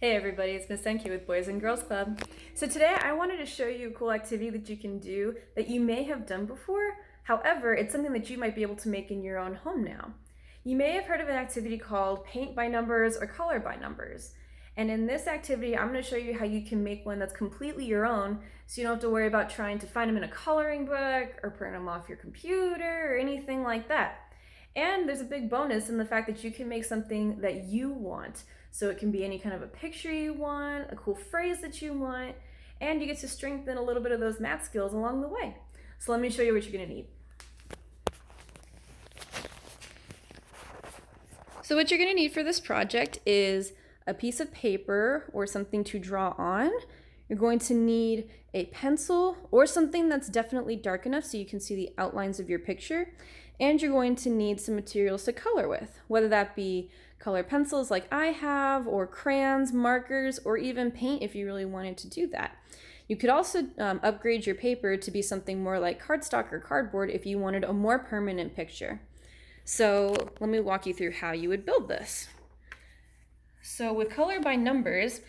Hey everybody, it's Miss Senki with Boys and Girls Club. So today I wanted to show you a cool activity that you can do that you may have done before. However, it's something that you might be able to make in your own home now. You may have heard of an activity called paint by numbers or color by numbers. And in this activity, I'm going to show you how you can make one that's completely your own, so you don't have to worry about trying to find them in a coloring book or print them off your computer or anything like that. And there's a big bonus in the fact that you can make something that you want. So it can be any kind of a picture you want, a cool phrase that you want, and you get to strengthen a little bit of those math skills along the way. So let me show you what you're going to need. So what you're going to need for this project is a piece of paper or something to draw on. You're going to need a pencil or something that's definitely dark enough so you can see the outlines of your picture. And you're going to need some materials to color with, whether that be color pencils like I have, or crayons, markers, or even paint if you really wanted to do that. You could also upgrade your paper to be something more like cardstock or cardboard if you wanted a more permanent picture. So let me walk you through how you would build this. So with color by numbers,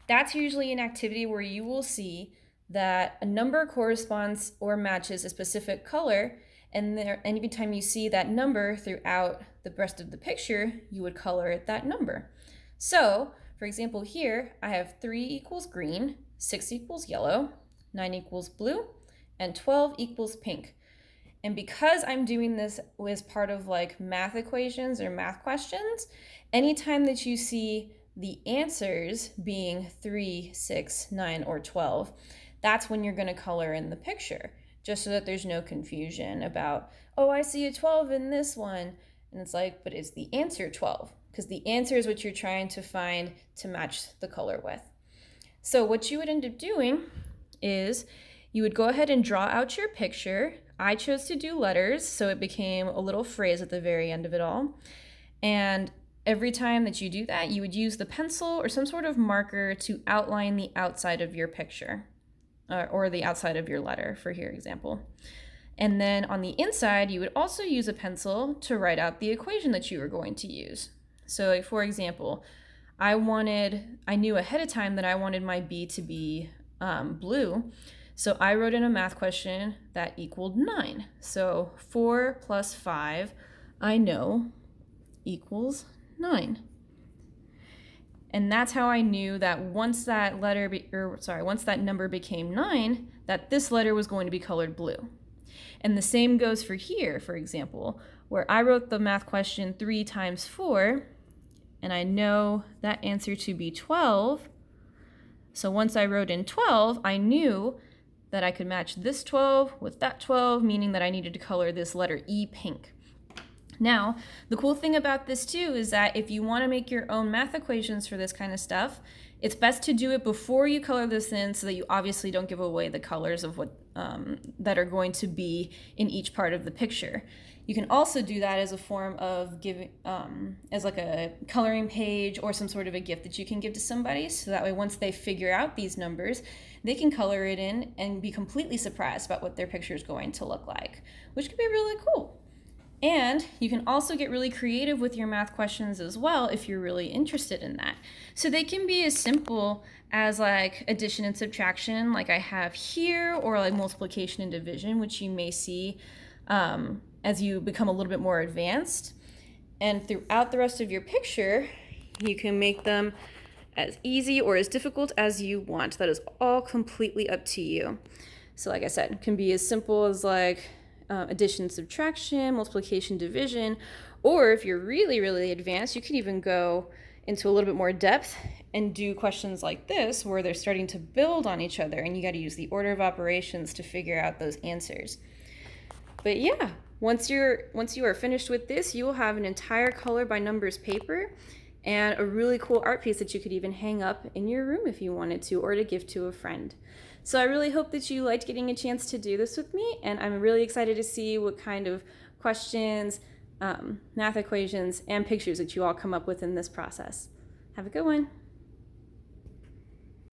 that's usually an activity where you will see that a number corresponds or matches a specific color, and any time you see that number throughout the rest of the picture, you would color that number. So, for example, here I have 3 equals green, 6 equals yellow, 9 equals blue, and 12 equals pink. And because I'm doing this as part of like math equations or math questions, anytime that you see the answers being 3, 6, 9, or 12, that's when you're going to color in the picture, just so that there's no confusion about, oh, I see a 12 in this one. And it's like, but is the answer 12? Because the answer is what you're trying to find to match the color with. So what you would end up doing is you would go ahead and draw out your picture. I chose to do letters, so it became a little phrase at the very end of it all. And every time that you do that, you would use the pencil or some sort of marker to outline the outside of your picture, or the outside of your letter, for here example. And then on the inside, you would also use a pencil to write out the equation that you were going to use. So like, for example, I knew ahead of time that I wanted my B to be blue. So I wrote in a math question that equaled 9. So 4 plus 5, I know, equals 9. And that's how I knew that once that number became 9, that this letter was going to be colored blue. And the same goes for here, for example, where I wrote the math question 3 times 4, and I know that answer to be 12. So once I wrote in 12, I knew that I could match this 12 with that 12, meaning that I needed to color this letter E pink. Now, the cool thing about this too is that if you want to make your own math equations for this kind of stuff, it's best to do it before you color this in so that you obviously don't give away the colors of what that are going to be in each part of the picture. You can also do that as a form of giving, as like a coloring page or some sort of a gift that you can give to somebody, so that way once they figure out these numbers, they can color it in and be completely surprised about what their picture is going to look like, which could be really cool. And you can also get really creative with your math questions as well if you're really interested in that. So they can be as simple as like addition and subtraction like I have here, or like multiplication and division, which you may see as you become a little bit more advanced. And throughout the rest of your picture, you can make them as easy or as difficult as you want. That is all completely up to you. So like I said, it can be as simple as like addition, subtraction, multiplication, division, or if you're really, really advanced, you can even go into a little bit more depth and do questions like this where they're starting to build on each other and you got to use the order of operations to figure out those answers. But yeah, once you are finished with this, you will have an entire color by numbers paper and a really cool art piece that you could even hang up in your room if you wanted to, or to give to a friend. So I really hope that you liked getting a chance to do this with me, and I'm really excited to see what kind of questions, math equations, and pictures that you all come up with in this process. Have a good one.